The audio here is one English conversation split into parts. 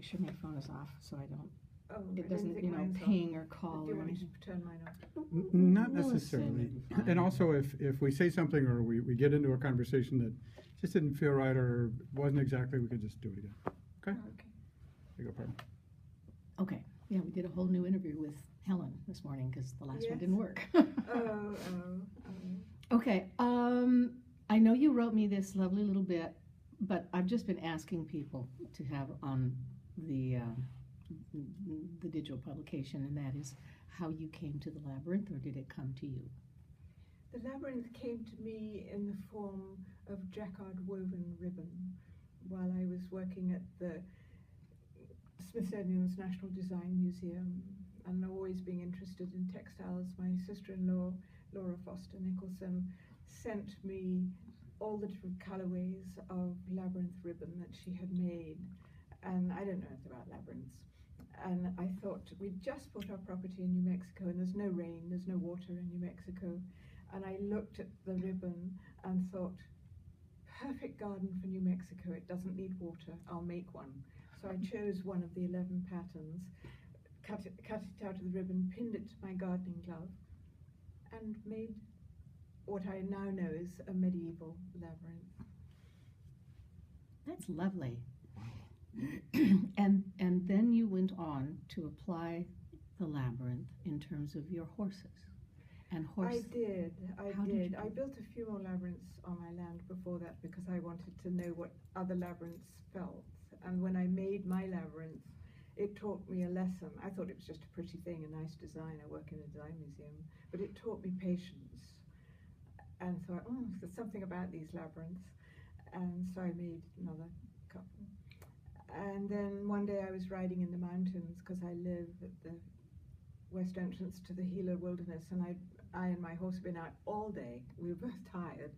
make sure my phone is off so I don't, Oh, it I doesn't, didn't you think know, mine's ping on. or call Do you or want me anything. to turn mine off? Not No, it's necessarily. fine. And also, if we say something or we get into a conversation that just didn't feel right or wasn't exactly, we could just do it again. Okay? Okay. There you go, pardon. Okay, yeah, we did a whole new interview with Helen this morning because the last one Yes. didn't work. Oh. Okay, I know you wrote me this lovely little bit, but I've just been asking people to have on the digital publication, and that is how you came to the labyrinth, or did it come to you? The labyrinth came to me in the form of jacquard woven ribbon while I was working at the Smithsonian's National Design Museum, and always being interested in textiles. My sister-in-law, Laura Foster Nicholson, sent me all the different colorways of labyrinth ribbon that she had made, and I don't know anything about labyrinths. And I thought, we just bought our property in New Mexico, and there's no rain, there's no water in New Mexico. And I looked at the ribbon and thought, perfect garden for New Mexico, it doesn't need water, I'll make one. So I chose one of the 11 patterns, cut it out of the ribbon, pinned it to my gardening glove, and made what I now know is a medieval labyrinth. That's lovely. and then you went on to apply the labyrinth in terms of your horses and I did. How did you I built a few more labyrinths on my land before that because I wanted to know what other labyrinths felt. And when I made my labyrinth, it taught me a lesson. I thought it was just a pretty thing, a nice design. I work in a design museum, but it taught me patience. And so there's something about these labyrinths. And so I made another couple. And then one day I was riding in the mountains because I live at the west entrance to the Gila Wilderness, and I and my horse had been out all day. We were both tired.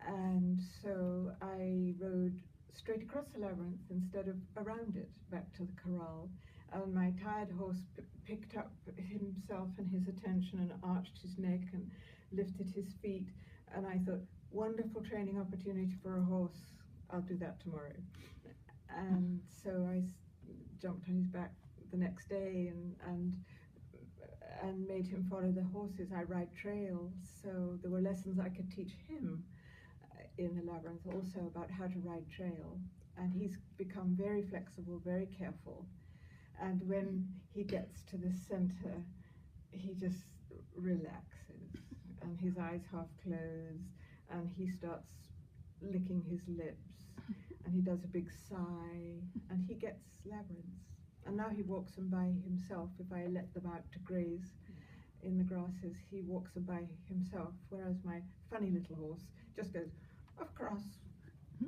And so I rode straight across the labyrinth instead of around it, back to the corral. And my tired horse picked up himself and his attention and arched his neck and lifted his feet. And I thought, wonderful training opportunity for a horse. I'll do that tomorrow. And so I jumped on his back the next day and made him follow the horses. I ride trails, so there were lessons I could teach him in the labyrinth also about how to ride trail. And he's become very flexible, very careful. And when he gets to the center, he just relaxes, and his eyes half close, and he starts licking his lips, and he does a big sigh, and he gets labyrinths. And now he walks them by himself. If I let them out to graze in the grasses, he walks them by himself, whereas my funny little horse just goes, of course,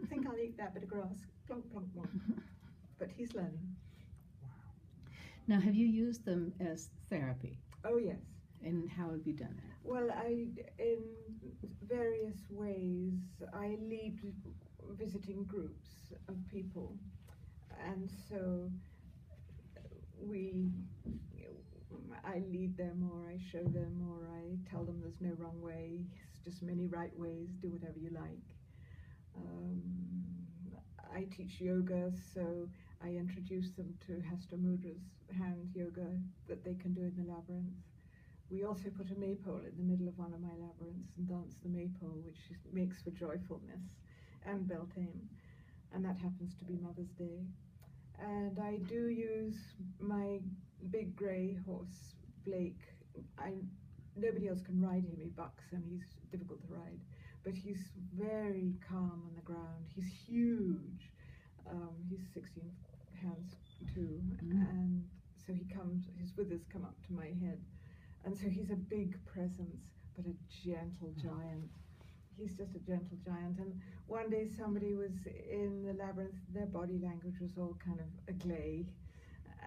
I think I'll eat that bit of grass, plonk, plonk, plonk. But he's learning. Now, have you used them as therapy? Oh, yes. And how have you done that? Well, in various ways, I lead visiting groups of people, and so I lead them, or I show them, or I tell them there's no wrong way, it's just many right ways, do whatever you like. I teach yoga, so I introduce them to Hasta Mudra's hand yoga that they can do in the labyrinth. We also put a maypole in the middle of one of my labyrinths and dance the maypole, which makes for joyfulness and Beltane, and that happens to be Mother's Day. And I do use my big grey horse, Blake. Nobody else can ride him, he bucks and he's difficult to ride, but he's very calm on the ground. He's huge. He's 16 hands too, and so his withers come up to my head. And so he's a big presence, but a gentle giant. He's just a gentle giant. And one day somebody was in the labyrinth, their body language was all kind of aglae.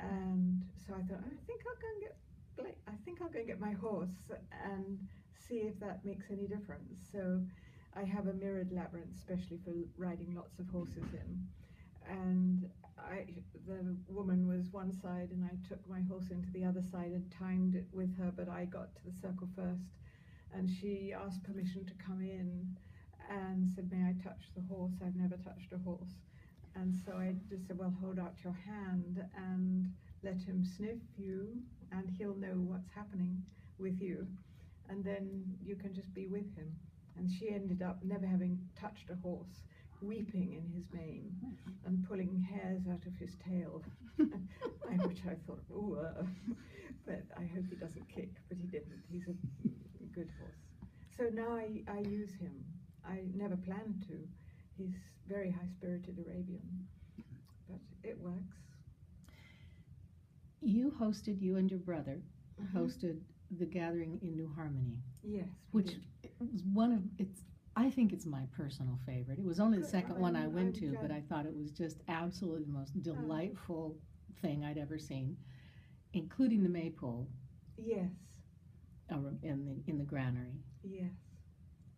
And so I thought, I think I'll go and get my horse and see if that makes any difference. So I have a mirrored labyrinth, especially for riding lots of horses in. And the woman was one side, and I took my horse into the other side and timed it with her, but I got to the circle first, and she asked permission to come in and said, may I touch the horse? I've never touched a horse. And so I just said, well, hold out your hand and let him sniff you, and he'll know what's happening with you, and then you can just be with him. And she ended up never having touched a horse, weeping in his mane and pulling hairs out of his tail, which I thought, ooh, but I hope he doesn't kick, but he didn't. He's a good horse. So now I use him. I never planned to. He's very high-spirited Arabian, but it works. You and your brother hosted the gathering in New Harmony. Yes. Which was I think it's my personal favorite. It was only the second one I went to, but I thought it was just absolutely the most delightful thing I'd ever seen, including the maypole. Yes. In the granary. Yes.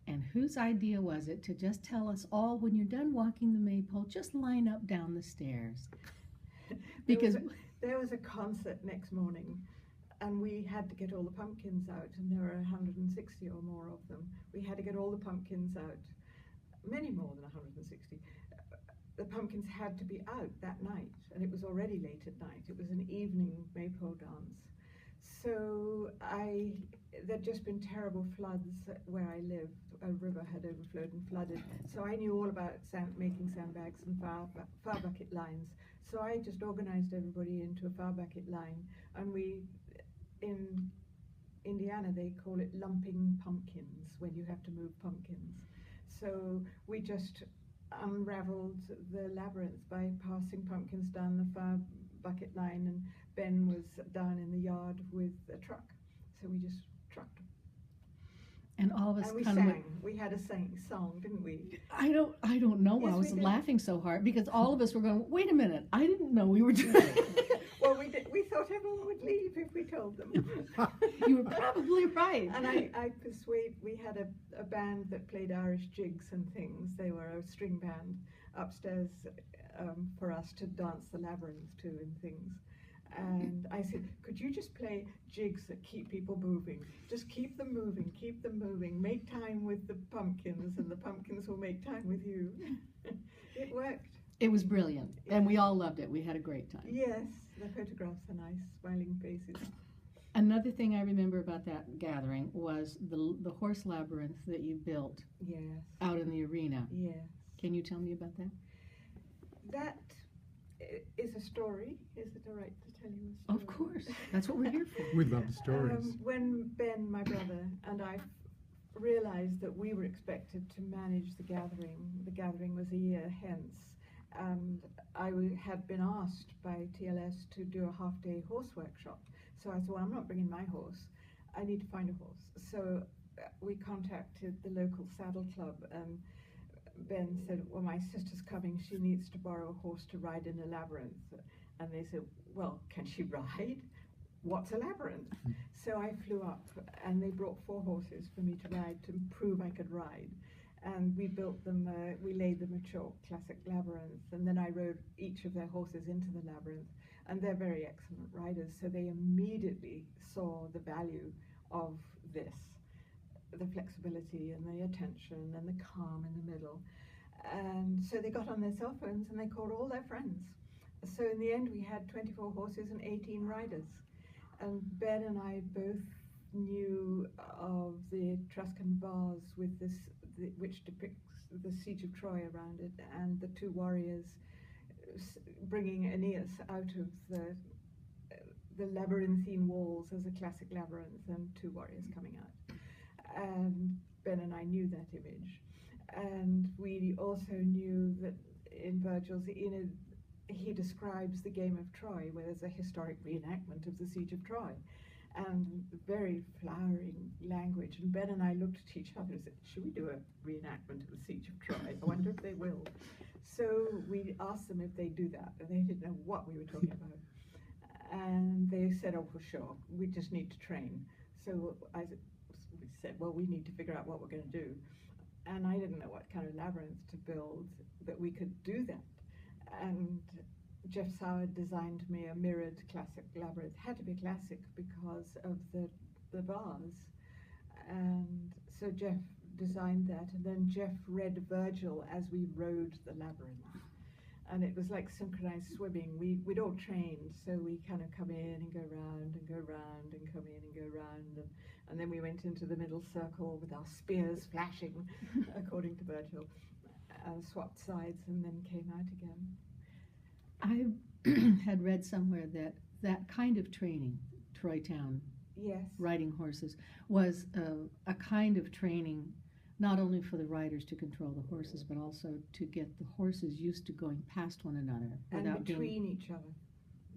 And whose idea was it to just tell us all, when you're done walking the maypole, just line up down the stairs? Because there was a concert next morning, and we had to get all the pumpkins out, and there were 160 or more of them. We had to get all the pumpkins out, many more than 160. The pumpkins had to be out that night, and it was already late at night. It was an evening maypole dance. So there'd just been terrible floods where I lived. A river had overflowed and flooded. So I knew all about making sandbags and flower bucket lines. So I just organized everybody into a flower bucket line, and in Indiana, they call it lumping pumpkins, when you have to move pumpkins. So we just unraveled the labyrinth by passing pumpkins down the flower bucket line, and Ben was down in the yard with a truck. So we just trucked. And all of us and we kind sang. We had a song, didn't we? I don't know why Yes, I was we did. laughing so hard, because all of us were going, wait a minute, I didn't know we were doing it. Well, we did. We thought everyone would leave if we told them. You were probably right. And we had a band that played Irish jigs and things. They were a string band upstairs for us to dance the labyrinth to and things. And I said, could you just play jigs that keep people moving? Just keep them moving, make time with the pumpkins, and the pumpkins will make time with you. It worked. It was brilliant, and we all loved it. We had a great time. Yes, the photographs are nice, smiling faces. Another thing I remember about that gathering was the horse labyrinth that you built Yes. out in the arena. Yes. Can you tell me about that? That is a story. Is it all right to tell you a story? Of course. That's what we're here for. We love stories. When Ben, my brother, and I realized that we were expected to manage the gathering was a year hence, and I had been asked by TLS to do a half-day horse workshop. So I said, well, I'm not bringing my horse. I need to find a horse. So we contacted the local saddle club, and Ben said, well, my sister's coming. She needs to borrow a horse to ride in a labyrinth. And they said, well, can she ride? What's a labyrinth? So I flew up, and they brought 4 horses for me to ride to prove I could ride. And we built them, we laid them a chalk classic labyrinth, and then I rode each of their horses into the labyrinth. And they're very excellent riders, so they immediately saw the value of this, the flexibility and the attention and the calm in the middle. And so they got on their cell phones and they called all their friends. So in the end we had 24 horses and 18 riders. And Ben and I both knew of the Etruscan vase with this, which depicts the siege of Troy around it, and the 2 warriors bringing Aeneas out of the labyrinthine walls as a classic labyrinth, and 2 warriors coming out. And Ben and I knew that image. And we also knew that in Virgil's Aeneid, he describes the game of Troy, where there's a historic reenactment of the siege of Troy, and very flowering language. And Ben and I looked at each other and said, should we do a reenactment of the siege of Troy? I wonder if they will. So we asked them if they do that, and they didn't know what we were talking about. And they said, oh, for sure, we just need to train. So we said, well, we need to figure out what we're going to do. And I didn't know what kind of labyrinth to build that we could do that. And Jeff Sauer designed me a mirrored classic labyrinth. It had to be classic because of the vase. And so Jeff designed that, and then Jeff read Virgil as we rode the labyrinth. and it was like synchronized swimming. We'd all trained, so we kind of come in and go round and go round and come in and go round, and then we went into the middle circle with our spears flashing, according to Virgil, and swapped sides and then came out again. I had read somewhere that that kind of training, Troy Town, Yes. riding horses, was a kind of training not only for the riders to control the horses, but also to get the horses used to going past one another And without between being... each other.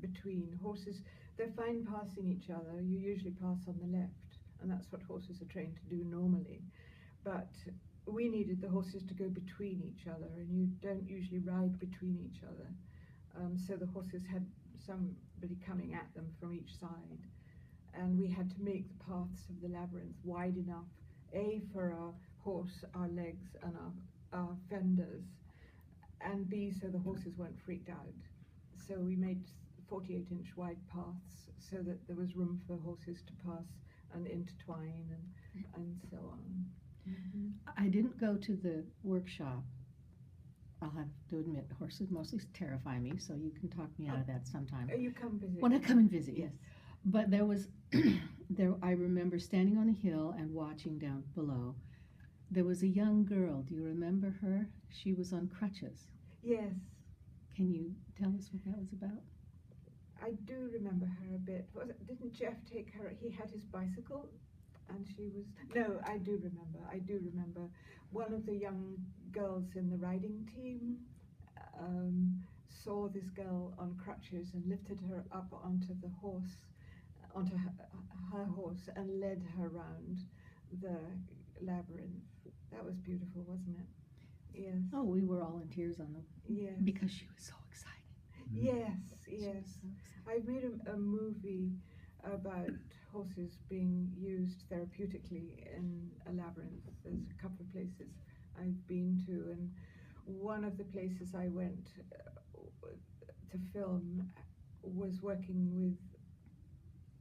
Between horses, they're fine passing each other. You usually pass on the left, and that's what horses are trained to do normally. But we needed the horses to go between each other, and you don't usually ride between each other. So the horses had somebody coming at them from each side, and we had to make the paths of the labyrinth wide enough, A, for our horse, our legs, and our fenders, and B, so the horses weren't freaked out. So we made 48-inch wide paths so that there was room for horses to pass and intertwine and so on. Mm-hmm. I didn't go to the workshop. I'll have to admit, horses mostly terrify me, so you can talk me out of that sometime. You come visit. When I come and visit, yes. But there was, I remember standing on a hill and watching down below. There was a young girl. Do you remember her? She was on crutches. Yes. Can you tell us what that was about? I do remember her a bit. Didn't Jeff take her? He had his bicycle, and she was... No, I do remember. One of the young girls in the riding team saw this girl on crutches and lifted her up onto the horse, onto her horse, and led her round the labyrinth. That was beautiful, wasn't it? Yes. Oh, we were all in tears on them. Yes. Because she was so excited. Yes, She was yes. so excited. I've made a movie about horses being used therapeutically in a labyrinth. There's a couple of places I've been to, and one of the places I went to film was working with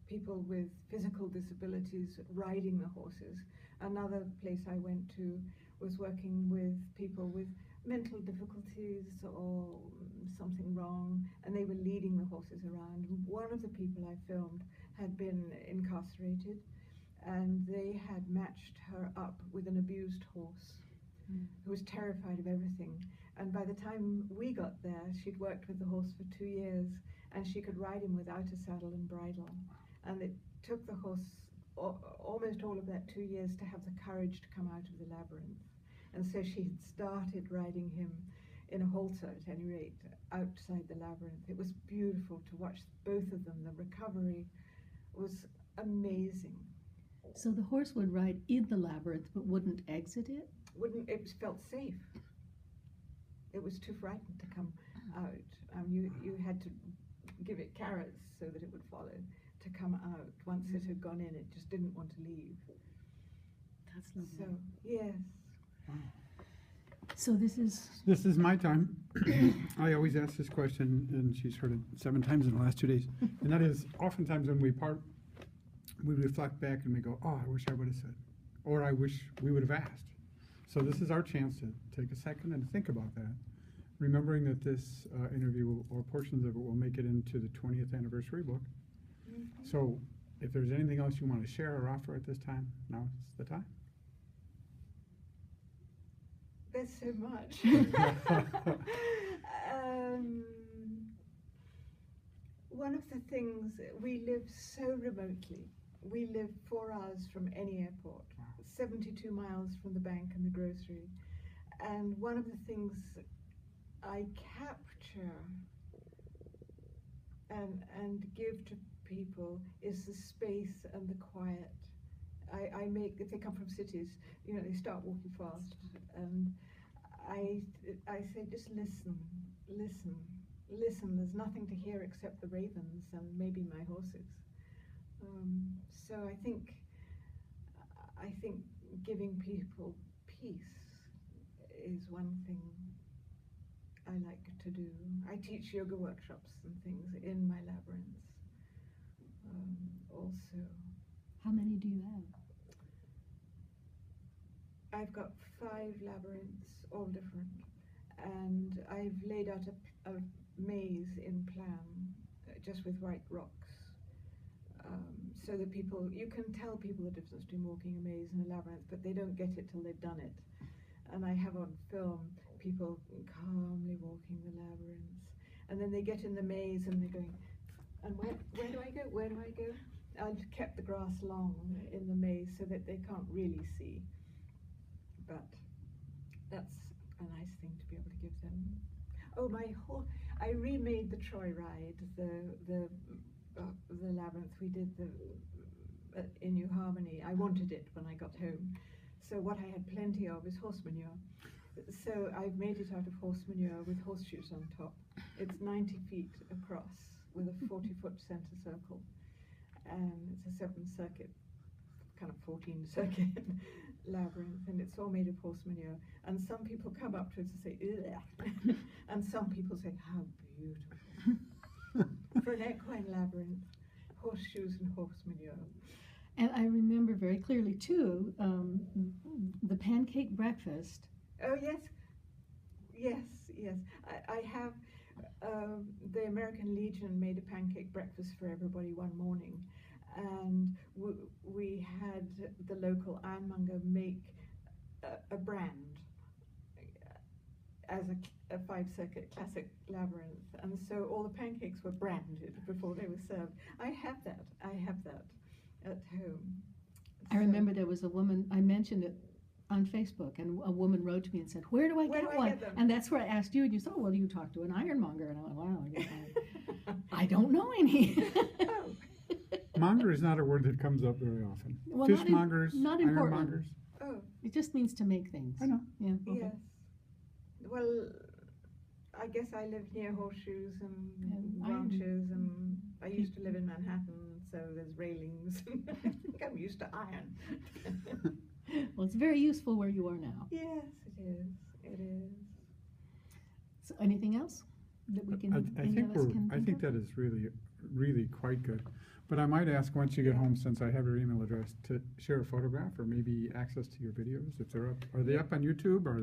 people with physical disabilities riding the horses. Another place I went to was working with people with mental difficulties or something wrong, and they were leading the horses around. One of the people I filmed had been incarcerated, and they had matched her up with an abused horse who was terrified of everything. And by the time we got there, she'd worked with the horse for 2 years, and she could ride him without a saddle and bridle. And it took the horse almost all of that 2 years to have the courage to come out of the labyrinth. And so she had started riding him in a halter, at any rate, outside the labyrinth. It was beautiful to watch both of them. The recovery was amazing. So the horse would ride in the labyrinth but wouldn't exit it? It felt safe. It was too frightened to come out. You had to give it carrots so that it would follow to come out. Once it had gone in, it just didn't want to leave. That's lovely. So, yes. So this is my time. I always ask this question, and she's heard it 7 times in the last 2 days. And that is, oftentimes when we part, we reflect back and we go, oh, I wish I would have said, or I wish we would have asked. So this is our chance to take a second and think about that, remembering that this interview or portions of it will make it into the 20th anniversary book. Mm-hmm. So if there's anything else you want to share or offer at this time, now is the time. There's so much. One of the things, we live so remotely. We live 4 hours from any airport, 72 miles from the bank and the grocery. And one of the things I capture and give to people is the space and the quiet. I make, if they come from cities, you know, they start walking fast, and I say, just listen. There's nothing to hear except the ravens and maybe my horses. So I think giving people peace is one thing I like to do. I teach yoga workshops and things in my labyrinths. Also, how many do you have? I've got 5 labyrinths, all different, and I've laid out a maze in plan, just with white rocks. So that you can tell people the difference between walking a maze and a labyrinth, but they don't get it till they've done it. And I have on film people calmly walking the labyrinths, and then they get in the maze and they're going, and where do I go? Where do I go? I've kept the grass long in the maze so that they can't really see. But that's a nice thing to be able to give them. Oh, I remade the Troy ride, the labyrinth. We did in New Harmony. I wanted it when I got home. So what I had plenty of is horse manure. So I've made it out of horse manure with horseshoes on top. It's 90 feet across with a 40-foot center circle. And it's a 7-circuit, kind of 14-circuit labyrinth, and it's all made of horse manure. And some people come up to us and say, ugh. And some people say, how beautiful. For an equine labyrinth, horseshoes and horse manure. And I remember very clearly, too, the pancake breakfast. Oh, yes. Yes, yes. I have, the American Legion made a pancake breakfast for everybody one morning. And we had the local ironmonger make a brand as a 5-circuit classic labyrinth. And so all the pancakes were branded before they were served. I have that at home. I remember there was a woman, I mentioned it on Facebook, and a woman wrote to me and said, where do I get one? Get them? And that's where I asked you, and you said, oh, well, you talked to an ironmonger. And I went, wow, I guess I don't know any. Oh. Monger is not a word that comes up very often. Well, Fishmongers, not in Portland. ironmongers. Oh, It just means to make things. I know. Yeah. Okay. yes. Well, I guess I live near horseshoes and And iron. branches, and I used to live in Manhattan, so there's railings. I think I'm used to iron. Well, it's very useful where you are now. Yes, it is. It is. So anything else that we can, I any think of us can I think of? that is really quite good. But I might ask, once you get home, since I have your email address, to share a photograph or maybe access to your videos if they're up. Are they up on YouTube or?